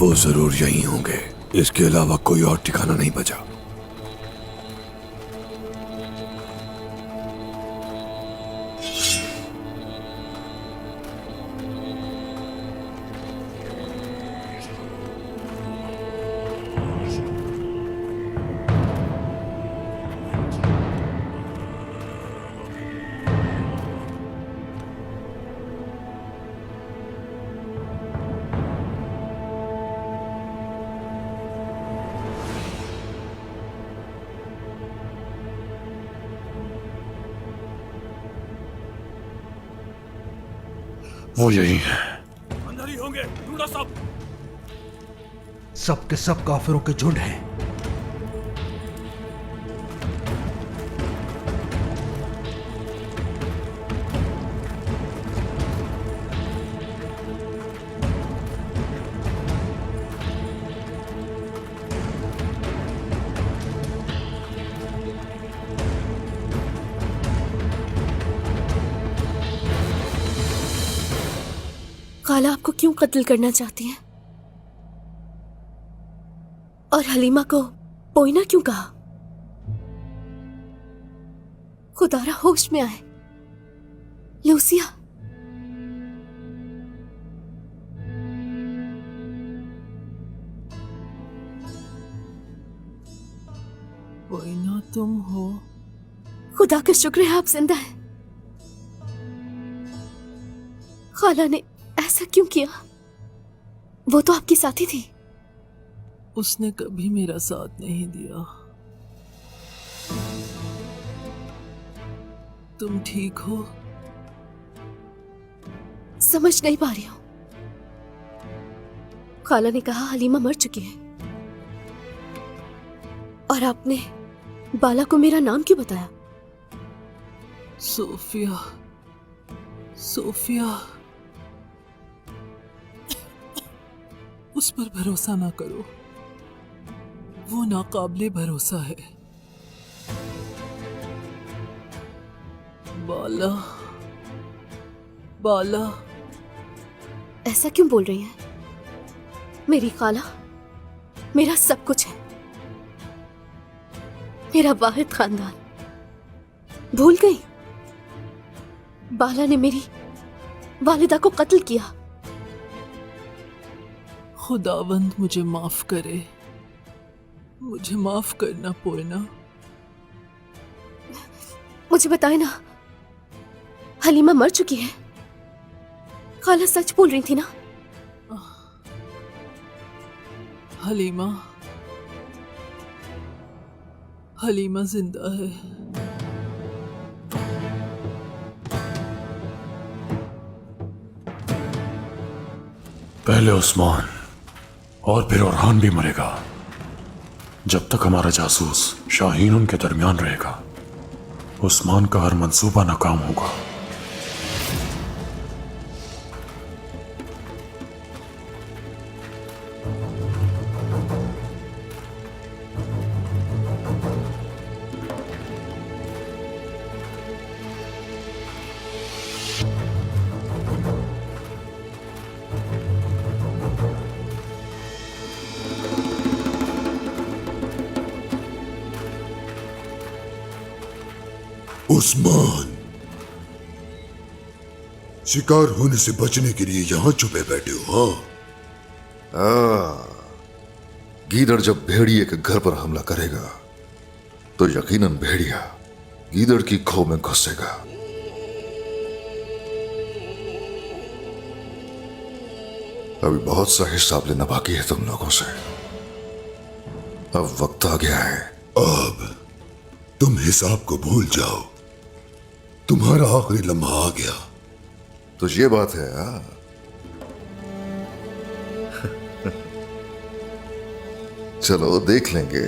वो जरूर यहीं होंगे। इसके अलावा कोई और ठिकाना नहीं बचा। वो यही है। अंदर ही होंगे, ढूंढो सब। सब के सब काफिरों के झुंड हैं। खाला आपको क्यों कत्ल करना चाहती हैं? और हलीमा को पोइना क्यों कहा? खुदारा होश में आए। लूसिया, पोइना तुम हो? खुदा का शुक्र है आप जिंदा हैं। खाला ने ऐसा क्यों किया? वो तो आपकी साथी थी। उसने कभी मेरा साथ नहीं दिया। तुम ठीक हो? समझ नहीं पा रही हूं। खाला ने कहा हलीमा मर चुकी है, और आपने बाला को मेरा नाम क्यों बताया? Sophia, Sophia. उस पर भरोसा ना करो, वो नाकाबिले भरोसा है। बाला, बाला। ऐसा क्यों बोल रही हैं? मेरी खाला मेरा सब कुछ है, मेरा वाहिद खानदान। भूल गई? बाला ने मेरी वालिदा को कत्ल किया। खुदावंद मुझे माफ करे, मुझे माफ करना पोइना। मुझे बताए ना, हलीमा मर चुकी है। खाला सच बोल रही थी ना? हलीमा, हलीमा जिंदा है। पहले उस्मान और फिर ओरहान भी मरेगा। जब तक हमारा जासूस शाहीन उनके दरमियान रहेगा, उस्मान का हर मंसूबा नाकाम होगा। उस्मान, शिकार होने से बचने के लिए यहां छुपे बैठे हो? हाँ, गीदड़ जब भेड़िए के घर पर हमला करेगा तो यकीनन भेड़िया गीदड़ की खो में घुसेगा। अभी बहुत सा हिसाब लेना बाकी है तुम लोगों से। अब वक्त आ गया है। अब तुम हिसाब को भूल जाओ, तुम्हारा आखिरी लम्हा आ गया। तो ये बात है। हाँ, चलो देख लेंगे।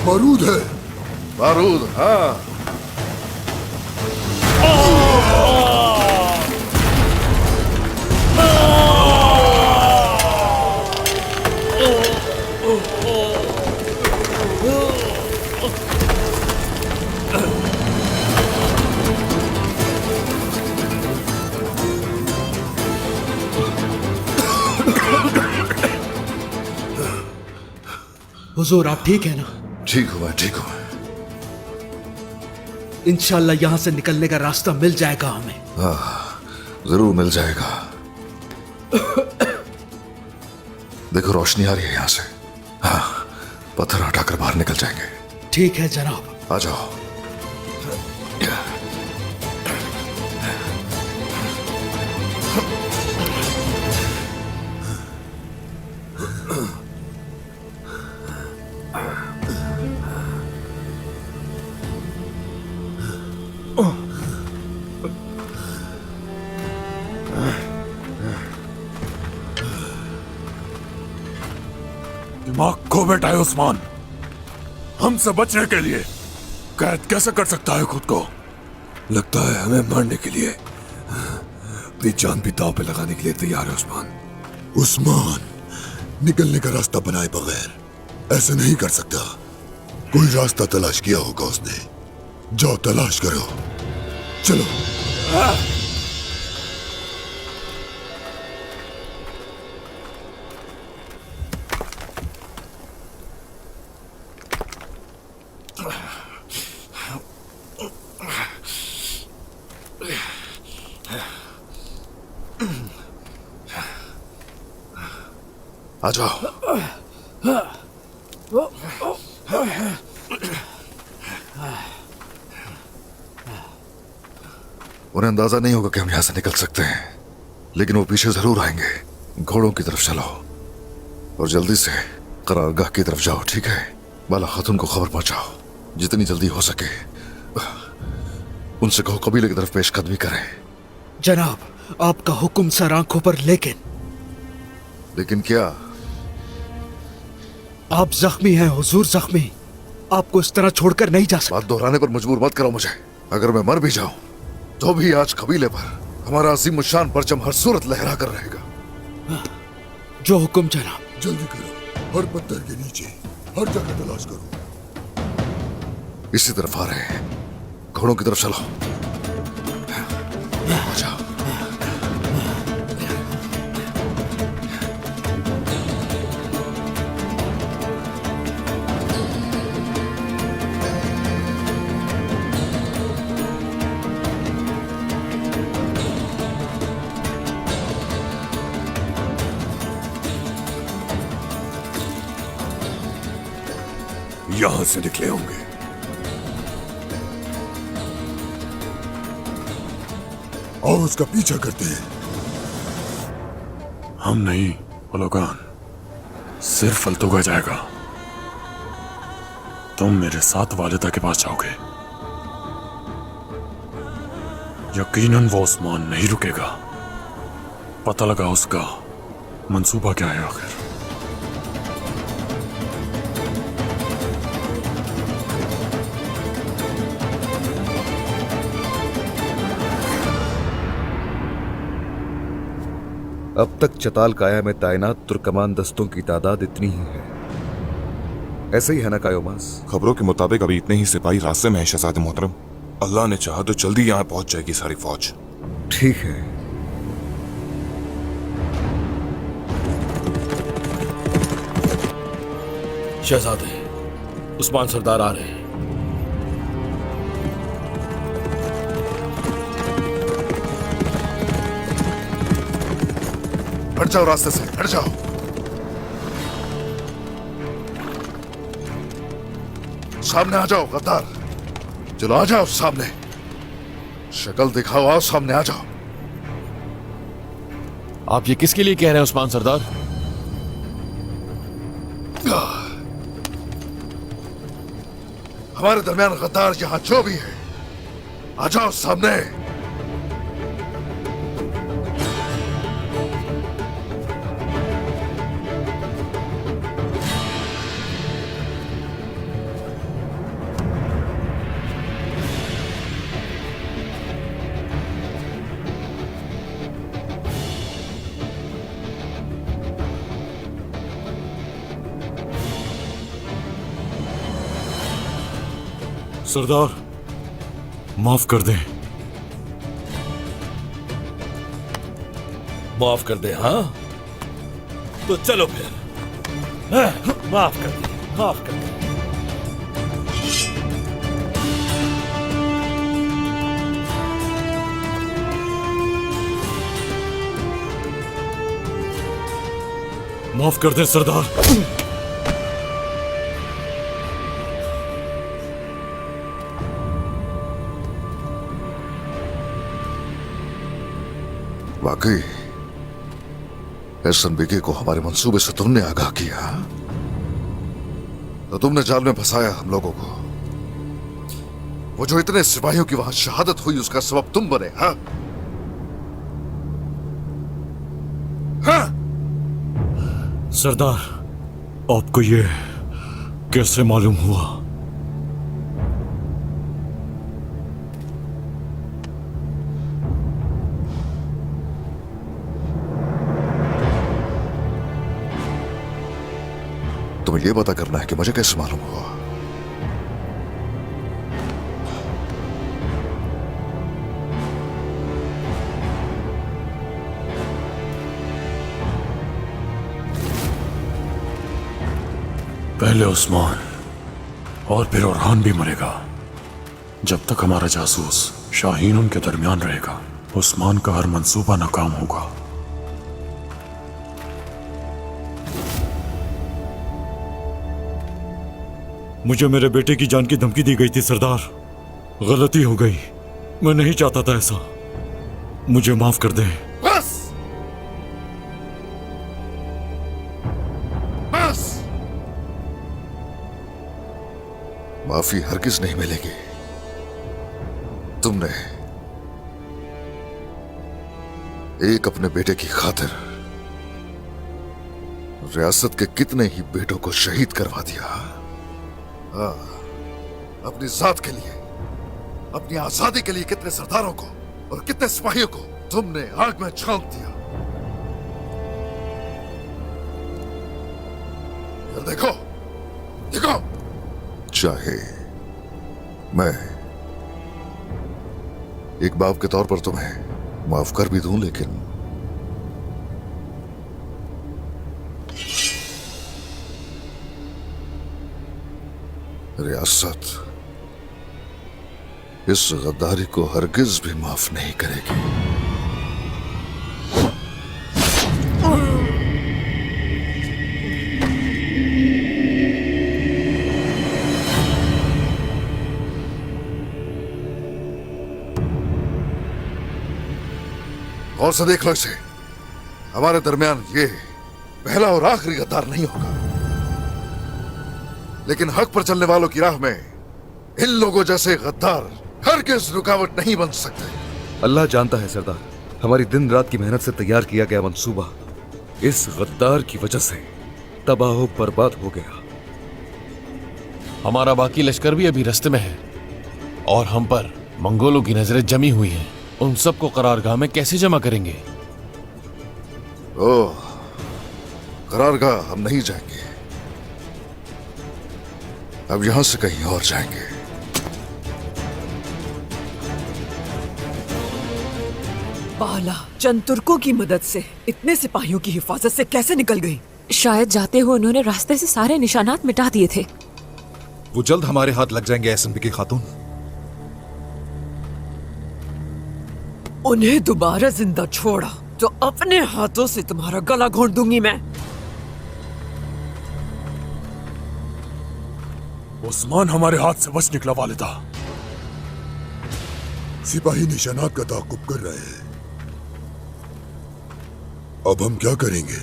बारूद है। बारूद, हाँ। हुजूर आप ठीक है ना? ठीक हूं मैं, ठीक हूं। इंशाल्लाह यहाँ से निकलने का रास्ता मिल जाएगा हमें। जरूर मिल जाएगा। देखो रोशनी आ रही है यहां से। हाँ, पत्थर हटाकर बाहर निकल जाएंगे। ठीक है जनाब। आ जाओ। दिमाग खो बैठा है उस्मान। हमसे बचने के लिए कैद कैसे कर सकता है खुद को? लगता है हमें मारने के लिए, अपनी जान भी दांव पे लगाने के लिए तैयार है उस्मान। उस्मान, निकलने का रास्ता बनाए बगैर ऐसे नहीं कर सकता। कोई रास्ता तलाश किया होगा उसने। जाओ तलाश करो, चलो। आ जाओ। उन्हें अंदाजा नहीं होगा कि हम यहां से निकल सकते हैं, लेकिन वो पीछे जरूर आएंगे। घोड़ों की तरफ चलो और जल्दी से करारगाह की तरफ जाओ, ठीक है? बाला खातून को खबर पहुंचाओ, जितनी जल्दी हो सके। उनसे कहो कबीले की तरफ पेशकदमी करें। जनाब आपका हुक्म सर आंखों पर, लेकिन क्या? आप जख्मी हैं हुजूर, जख्मी। आपको इस तरह छोड़कर नहीं जा सकता। बात दोहराने पर मजबूर मत करो मुझे। अगर मैं मर भी जाऊं तो भी आज कबीले पर हमारा अजीम शान परचम हर सूरत लहरा कर रहेगा। जो हुक्म जनाब। जल्दी करो, हर पत्थर के नीचे हर जगह तलाश करो। इसी तरफ आ रहे हैं, घोड़ों की तरफ चलो। आ जाओ। यहां से निकले होंगे। और उसका पीछा करते हैं। हम नहीं ओलोगान, सिर्फ फलतूगा जाएगा। तुम मेरे साथ वालिदा के पास जाओगे। यकीनन वो उस्मान नहीं रुकेगा। पता लगा उसका मंसूबा क्या है आखिर। अब तक चताल काया में तैनात तुर्कमान दस्तों की तादाद इतनी ही है। ऐसे ही है ना कायोमास? खबरों के मुताबिक अभी इतने ही सिपाही रास्ते में है शहजादे मोहतरम। अल्लाह ने चाहा तो जल्दी यहाँ पहुंच जाएगी सारी फौज। ठीक है। शहजादे, उस्मान सरदार आ रहे हैं। हट जाओ रास्ते से, हट जाओ। सामने आ जाओ गद्दार, चलो आ जाओ सामने। शक्ल दिखाओ, आओ सामने आ जाओ। आप ये किसके लिए कह रहे हैं उस्मान सरदार? हमारे दरमियान गद्दार यहां जो भी है, आ जाओ सामने। सरदार, माफ कर दें। माफ कर दे? हाँ तो चलो फिर, माफ कर दे। माफ कर दे। माफ कर दे सरदार। वाकई एसएनबीके को हमारे मंसूबे से तुमने आगाह किया, तो तुमने जाल में फंसाया हम लोगों को। वो जो इतने सिपाहियों की वहां शहादत हुई, उसका सबब तुम बने। हाँ हाँ सरदार, आपको ये कैसे मालूम हुआ? तुम्हें ये पता करना है कि मुझे कैसे मालूम हुआ। पहले उस्मान और फिर ओरहान भी मरेगा। जब तक हमारा जासूस शाहीन उनके दरमियान रहेगा, उस्मान का हर मंसूबा नाकाम होगा। मुझे मेरे बेटे की जान की धमकी दी गई थी सरदार। गलती हो गई, मैं नहीं चाहता था ऐसा। मुझे माफ कर दें। बस बस, माफी हरगिज नहीं मिलेगी। तुमने एक अपने बेटे की खातिर रियासत के कितने ही बेटों को शहीद करवा दिया। हाँ, अपनी जात के लिए, अपनी आजादी के लिए कितने सरदारों को और कितने सिपाहियों को तुमने आग में झोंक दिया। यार देखो देखो, चाहे मैं एक बाप के तौर पर तुम्हें माफ कर भी दूं, लेकिन रियासत इस गद्दारी को हरगिज भी माफ नहीं करेगी। और से देख लो इसे, हमारे दरमियान ये पहला और आखिरी गद्दार नहीं होगा, लेकिन हक पर चलने वालों की राह में इन लोगों जैसे गद्दार हरगिज रुकावट नहीं बन सकते। अल्लाह जानता है सरदार, हमारी दिन रात की मेहनत से तैयार किया गया मंसूबा इस गद्दार की वजह से तबाह बर्बाद हो गया। हमारा बाकी लश्कर भी अभी रास्ते में है और हम पर मंगोलों की नजरें जमी हुई हैं। उन सबको करारगाह में कैसे जमा करेंगे? ओह, करारगाह हम नहीं जाएंगे, अब यहां से कहीं और जाएंगे। बाला चंद तुर्कों की मदद से इतने सिपाहियों की हिफाजत से कैसे निकल गई? शायद जाते हुए उन्होंने रास्ते से सारे निशानात मिटा दिए थे। वो जल्द हमारे हाथ लग जाएंगे एसएनबीके खातून। उन्हें दोबारा जिंदा छोड़ा तो अपने हाथों से तुम्हारा गला घोंट दूंगी मैं। उस्मान हमारे हाथ से बच निकला वालिदा। सिपाही निशानात का ताक़ुब कर रहे हैं, अब हम क्या करेंगे?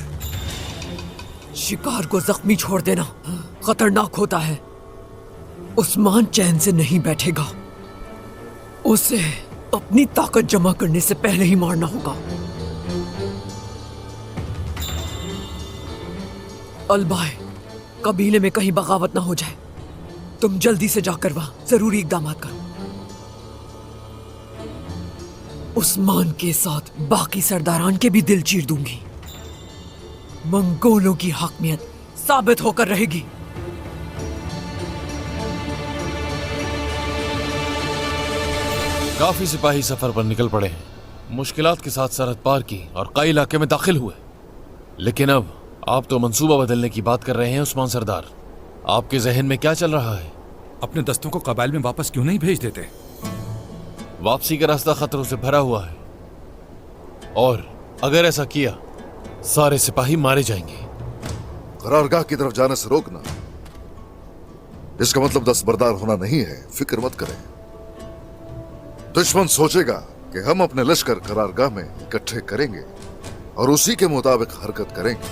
शिकार को जख्मी छोड़ देना खतरनाक होता है। उस्मान चैन से नहीं बैठेगा, उसे अपनी ताकत जमा करने से पहले ही मारना होगा। अलबाय, कबीले में कहीं बगावत ना हो जाए। तुम जल्दी से जाकर वहां जरूरी इकदाम करो। उस्मान के साथ बाकी सरदारान के भी दिल चीर दूंगी। मंगोलों की हकमियत साबित होकर रहेगी। काफी सिपाही सफर पर निकल पड़े हैं। मुश्किलात के साथ सरहद पार की और कई इलाके में दाखिल हुए, लेकिन अब आप तो मंसूबा बदलने की बात कर रहे हैं उस्मान सरदार। आपके जहन में क्या चल रहा है? अपने दस्तों को कबाइल में वापस क्यों नहीं भेज देते? वापसी का रास्ता खतरों से भरा हुआ है, और अगर ऐसा किया सारे सिपाही मारे जाएंगे। करारगाह की तरफ जाने से रोकना, इसका मतलब दस्तबरदार होना नहीं है। फिक्र मत करें। दुश्मन सोचेगा कि हम अपने लश्कर करारगाह में इकट्ठे करेंगे और उसी के मुताबिक हरकत करेंगे,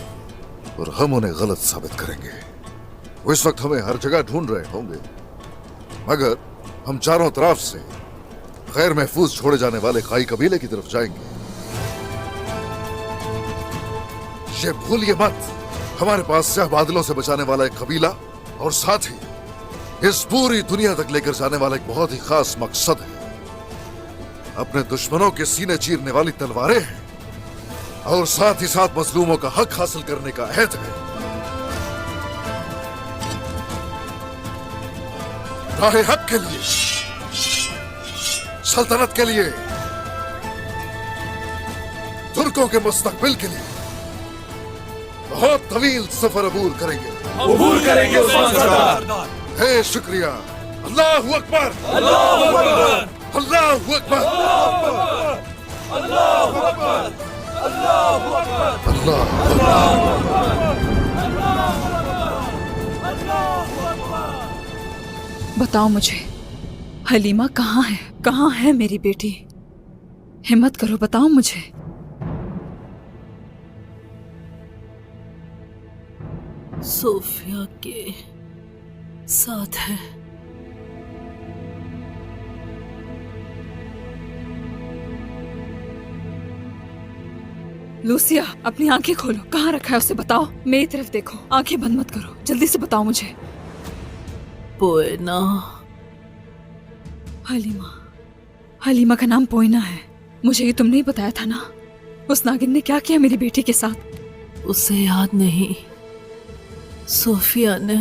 और हम उन्हें गलत साबित करेंगे। वो इस वक्त हमें हर जगह ढूंढ रहे होंगे, मगर हम चारों तरफ से गैर महफूज छोड़े जाने वाले खाई कबीले की तरफ जाएंगे। ये भूलिए मत, हमारे पास स्याह बादलों से बचाने वाला एक कबीला और साथ ही इस पूरी दुनिया तक लेकर जाने वाला एक बहुत ही खास मकसद है। अपने दुश्मनों के सीने चीरने वाली तलवारें हैं, और साथ ही साथ मजलूमों का हक हासिल करने का अहद है। राहे हक के लिए, सल्तनत के लिए, तुर्कों के मुस्तकबिल के लिए बहुत तवील सफर अबूर करेंगे। उस्मान सरदार। हे शुक्रिया। अल्लाहु अकबर, अल्लाहु अकबर, अल्लाहु अकबर, अल्लाहु अकबर, अल्लाहु अकबर, अल्लाहु अकबर। बताओ मुझे, हलीमा कहाँ है? कहाँ है मेरी बेटी? हिम्मत करो, बताओ मुझे। सोफिया के साथ है। लूसिया, अपनी आंखें खोलो। कहाँ रखा है उसे बताओ। मेरी तरफ देखो, आंखें बंद मत करो। जल्दी से बताओ मुझे। पोएना। हलीमा, हलीमा का नाम पोइना है। मुझे ये तुमने ही बताया था ना? उस नागिन ने क्या किया मेरी बेटी के साथ? उसे याद नहीं। सोफिया ने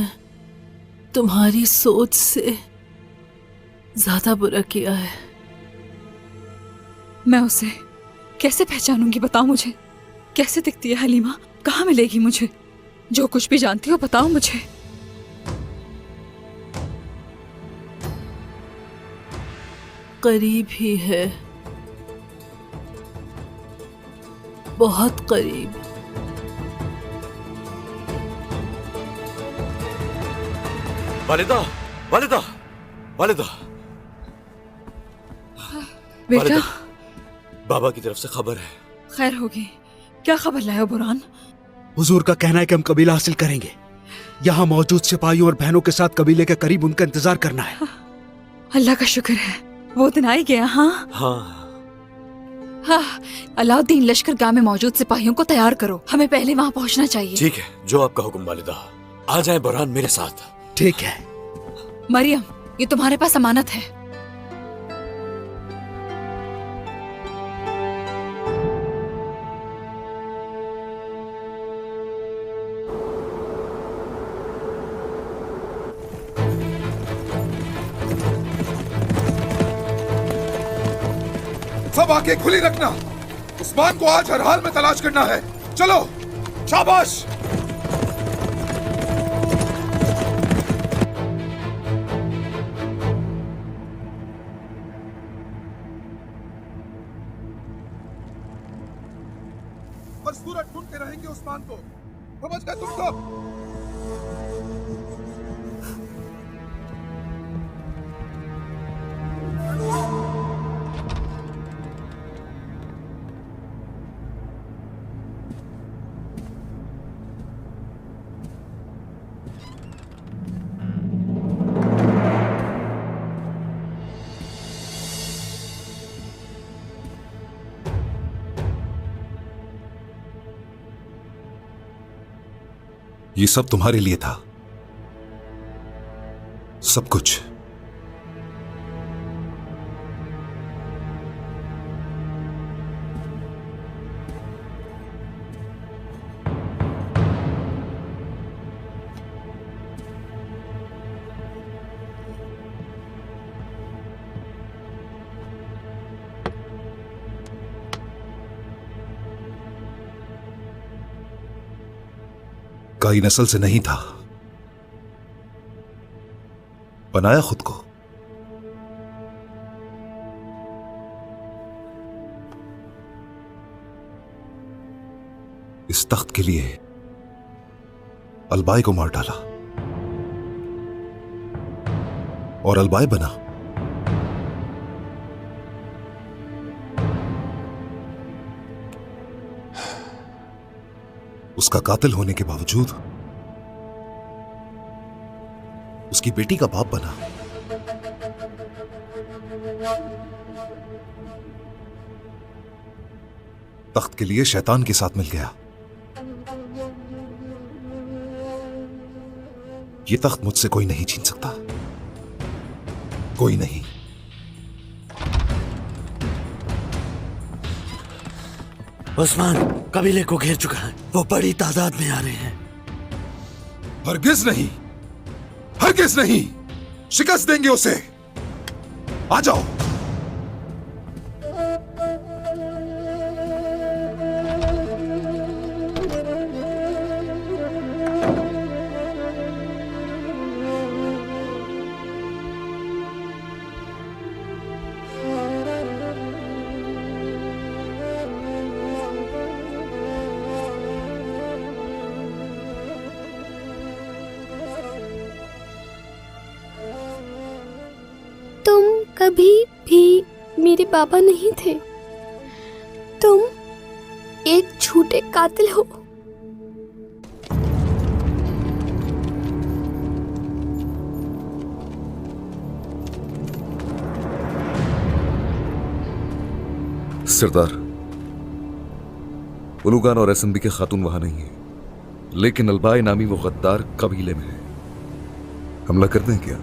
तुम्हारी सोच से ज्यादा बुरा किया है। मैं उसे कैसे पहचानूंगी? बताओ मुझे। कैसे दिखती है हलीमा? कहाँ मिलेगी मुझे? जो कुछ भी जानती हो बताओ मुझे। करीब ही है, बहुत करीब। वालिदा, वालिदा, वालिदा। बेटा, बाबा की तरफ से खबर है। खैर होगी। क्या खबर लाए हो बुरहान? हुजूर का कहना है कि हम कबीला हासिल करेंगे। यहाँ मौजूद सिपाहियों और बहनों के साथ कबीले के करीब उनका इंतजार करना है। अल्लाह का शुक्र है, वो दिन आ ही गया। हाँ हाँ। अलाउद्दीन लश्कर गाह में मौजूद सिपाहियों को तैयार करो। हमें पहले वहाँ पहुँचना चाहिए। ठीक है, जो आपका हुक्म वालिदा। आ जाए बुरहान मेरे साथ। ठीक है। मरियम, ये तुम्हारे पास अमानत है। सब आंखें खुली रखना। उस्मान को आज हर हाल में तलाश करना है। चलो, शाबाश। और सूरज ढूंढते रहेंगे उस्मान को। समझ गए तुम सब? ये सब तुम्हारे लिए था, सब कुछ। काई नस्ल से नहीं था, बनाया खुद को। इस तख्त के लिए अलबाई को मार डाला और अलबाई बना। उसका कातिल होने के बावजूद उसकी बेटी का बाप बना। तख्त के लिए शैतान के साथ मिल गया। ये तख्त मुझसे कोई नहीं छीन सकता, कोई नहीं। उस्मान कबीले को घेर चुका है, वो बड़ी तादाद में आ रहे हैं। हरगिज नहीं, हरगिज नहीं, शिकस्त देंगे उसे। आ जाओ। कभी भी मेरे बाबा नहीं थे। तुम एक झूठे कातिल हो। सरदार, उलूगान और एसएमबी के खातून वहां नहीं है, लेकिन अलबाई नामी वो गद्दार कबीले में है। हमला कर दें क्या?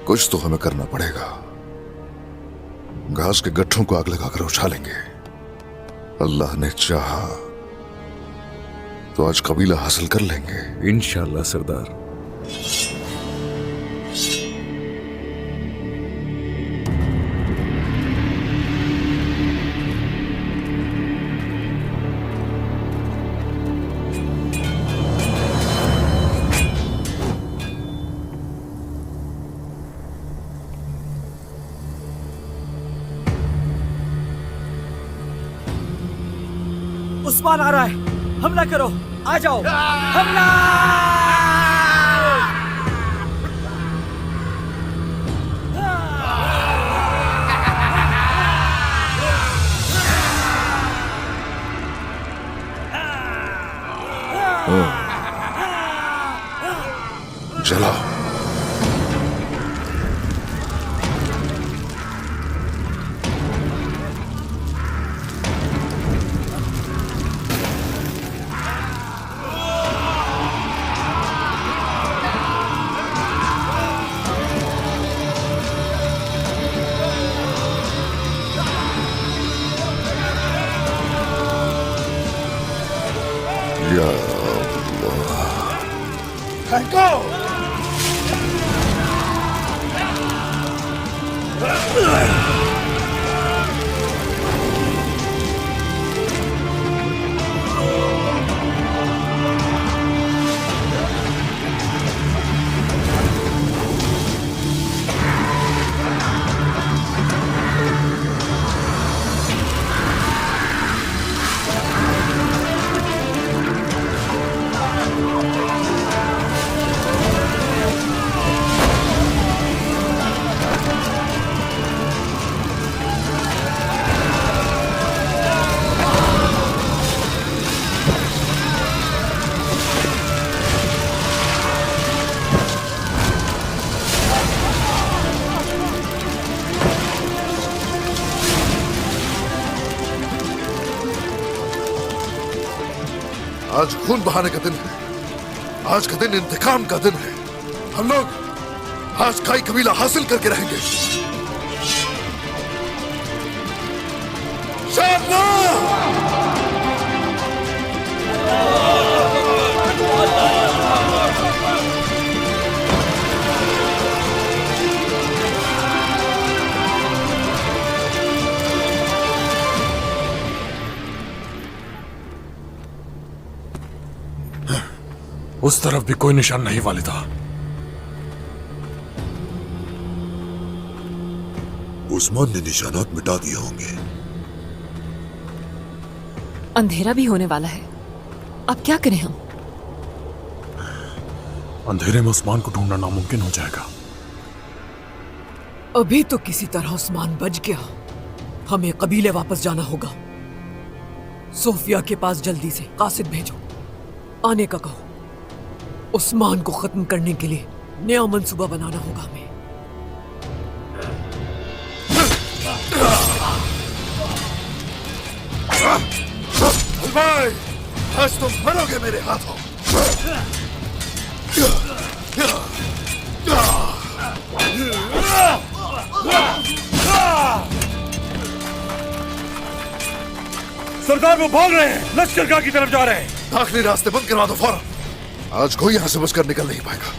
कुछ तो हमें करना पड़ेगा। घास के गट्ठों को आग लगाकर उछालेंगे। अल्लाह ने चाहा तो आज कबीला हासिल कर लेंगे इंशाअल्लाह सरदार। उस्मान आ रहा है, हमला करो, आ जाओ, हमला! जलाओ। या आज खून बहाने का दिन है। आज का दिन इंतकाम का दिन है। हम लोग आज काई कबीला हासिल करके रहेंगे। उस तरफ भी कोई निशान नहीं वालिदा। उस्मान ने निशानात मिटा दिए होंगे। अंधेरा भी होने वाला है, अब क्या करें हम? अंधेरे में उस्मान को ढूंढना नामुमकिन हो जाएगा। अभी तो किसी तरह उस्मान बच गया। हमें कबीले वापस जाना होगा। सोफिया के पास जल्दी से कासिद भेजो, आने का कहो। उस्मान को खत्म करने के लिए नया मंसूबा बनाना होगा हमें। भाई, आज तुम मरोगे मेरे हाथों। सरदार वो भाग रहे हैं, लश्करगाह की तरफ जा रहे हैं। दाखिली रास्ते बंद करवा दो फौरन। आज कोई यहां से बचकर निकल नहीं पाएगा।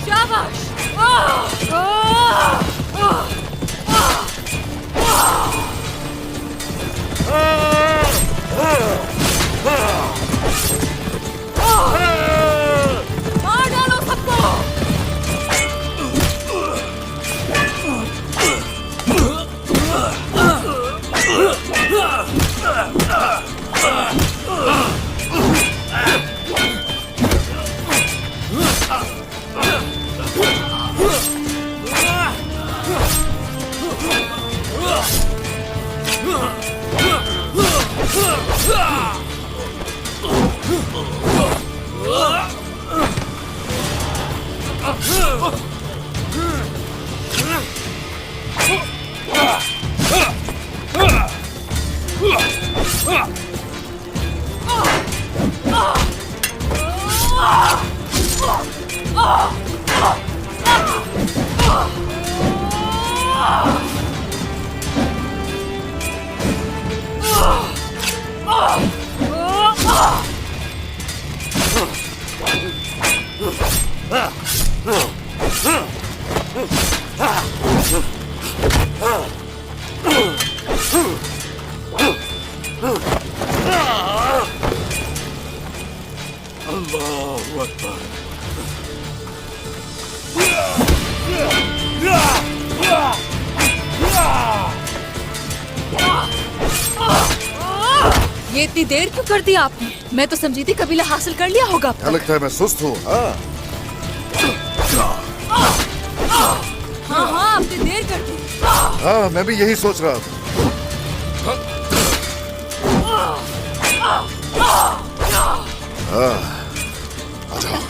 शाबाश! मार डालो सबको! ये इतनी देर क्यों कर दी आपने? मैं तो समझी थी कबीला हासिल कर लिया होगा। क्या लगता है मैं सुस्त हूँ? हाँ हाँ, आपने देर कर दी। हाँ, मैं भी यही सोच रहा था। आ जाओ।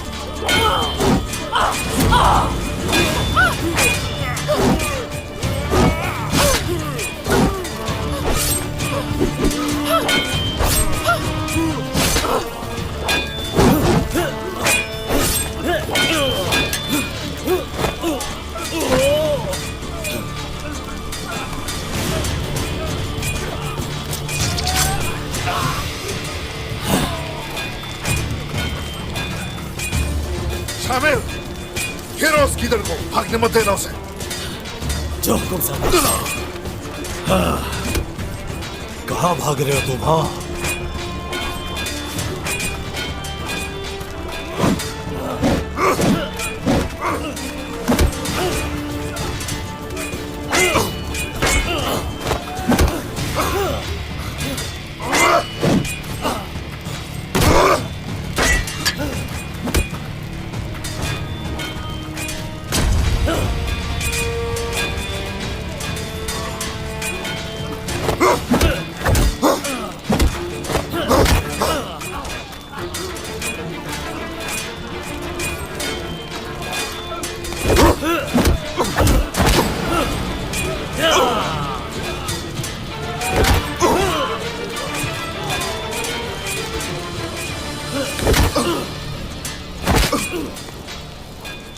शामिल, घेरो उस गिदड़ को, भागने मत देना उसे। जो हुकुम साहब। कहाँ भाग रहे हो तुम? हाँ,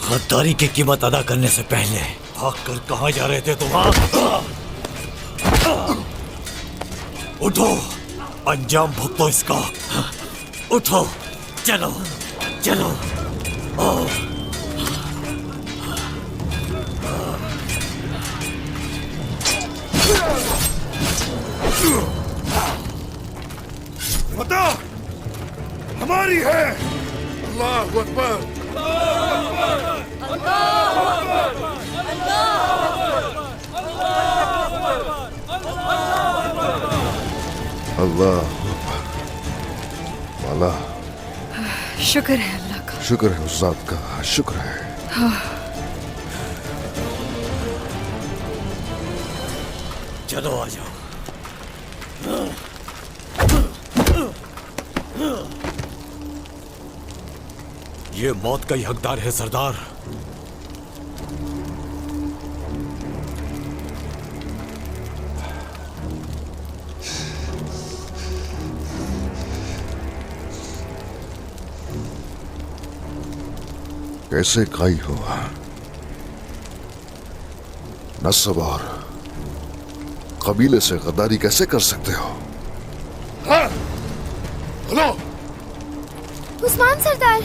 गद्दारी की कीमत अदा करने से पहले भागकर कहाँ जा रहे थे तुम? उठो, अंजाम भुगतो इसका। उठो, चलो चलो। फतह हमारी है। अल्लाह अकबर। अल्लाह वाला। शुक्र है अल्लाह का। शुक्र है उस जात का, शुक्र है। चलो आ जाओ। ये मौत का ही हकदार है सरदार। कैसे काई हो नस्ब और कबीले से गद्दारी कैसे कर सकते हो? हेलो उस्मान सरदार,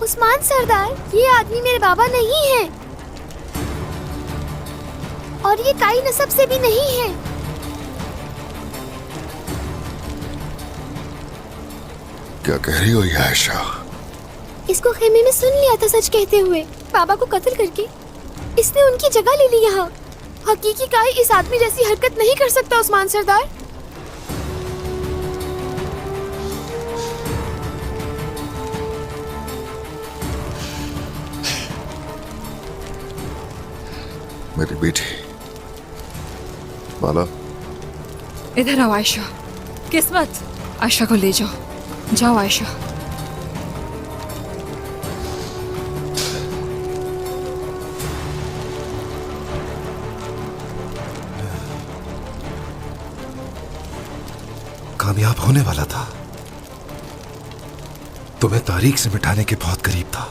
उस्मान सरदार, ये आदमी मेरे बाबा नहीं है और ये काई नस्ब से भी नहीं है। क्या कह रही हो ये आयशा? इसको खेमे में सुन लिया था सच कहते हुए। बाबा को कत्ल करके इसने उनकी जगह ले ली यहाँ। हकीकी काई इस आदमी जैसी हरकत नहीं कर सकता उस्मान सरदार। मेरी बेटी बाला, इधर आओ आयशा। किस्मत, आयशा को ले जाओ। जाओ आयशा। कामयाब होने वाला था, तुम्हें तारीख से मिटाने के बहुत करीब था।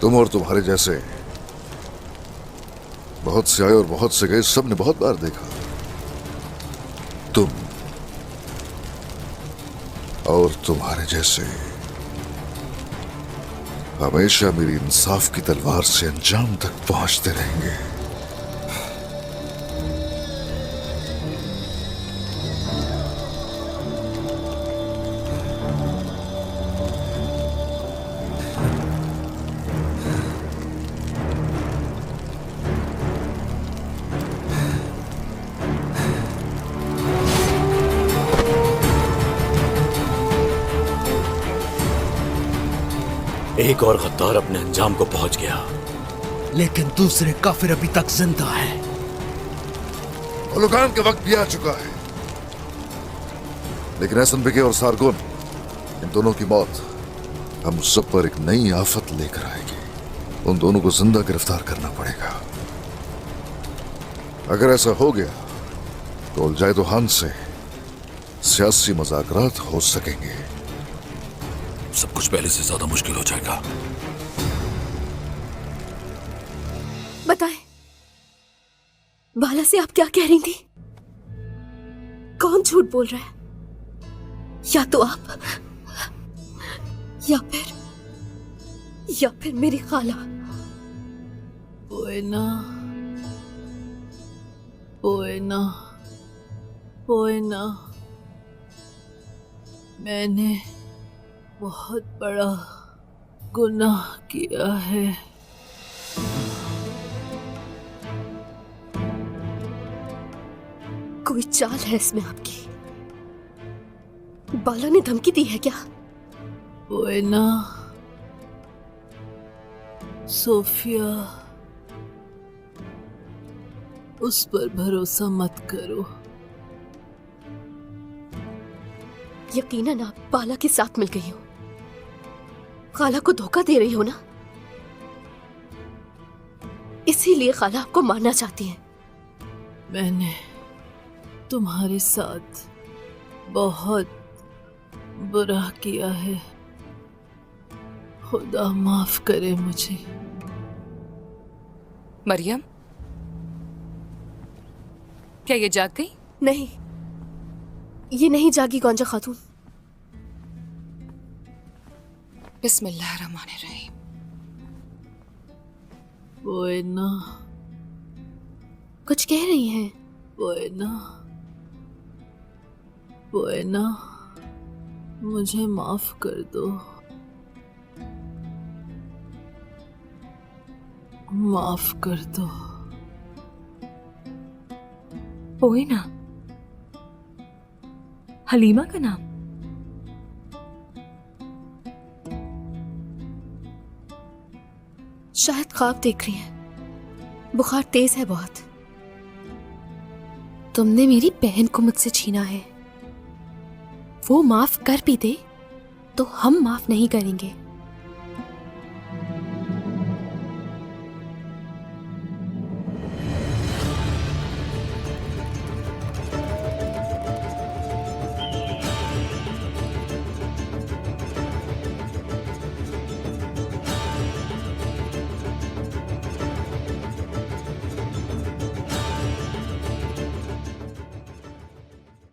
तुम और तुम्हारे जैसे बहुत से आए और बहुत से गए, सबने बहुत बार देखा। तुम और तुम्हारे जैसे हमेशा मेरी इंसाफ की तलवार से अंजाम तक पहुंचते रहेंगे। एक और गद्दार अपने अंजाम को पहुंच गया, लेकिन दूसरे काफिर अभी तक जिंदा है। उलुगान का वक्त भी आ चुका है, लेकिन एहसन बिके और सारगुन, इन दोनों की मौत हम सब पर एक नई आफत लेकर आएगी। उन दोनों को जिंदा गिरफ्तार करना पड़ेगा। अगर ऐसा हो गया तो उलजायदो खान से सियासी मज़ाकरात हो सकेंगे। सब कुछ पहले से ज्यादा मुश्किल हो जाएगा। बताएं, बाला से आप क्या कह रही थी? कौन झूठ बोल रहा है? या तो आप या फिर मेरी खाला। पोएना, पोएना, पोएना, मैंने बहुत बड़ा गुनाह किया है। कोई चाल है इसमें आपकी? बाला ने धमकी दी है क्या? पोएना, सोफिया, उस पर भरोसा मत करो। यकीनन आप बाला के साथ मिल गई हो। खाला को धोखा दे रही हो ना, इसीलिए खाला आपको मारना चाहती है। मैंने तुम्हारे साथ बहुत बुरा किया है, खुदा माफ करे मुझे। मरियम, क्या ये जाग गई? नहीं, ये नहीं जागी गौंजा खातून। बिस्मिल्लाहिर्रहमानिर्रहीम। बोएना, कुछ कह रही हैं? बोएना, बोएना, मुझे माफ कर दो, माफ कर दो। बोएना, हलीमा का नाम? शायद ख्वाब देख रही हैं। बुखार तेज है बहुत। तुमने मेरी बहन को मुझसे छीना है। वो माफ कर भी दे तो हम माफ नहीं करेंगे।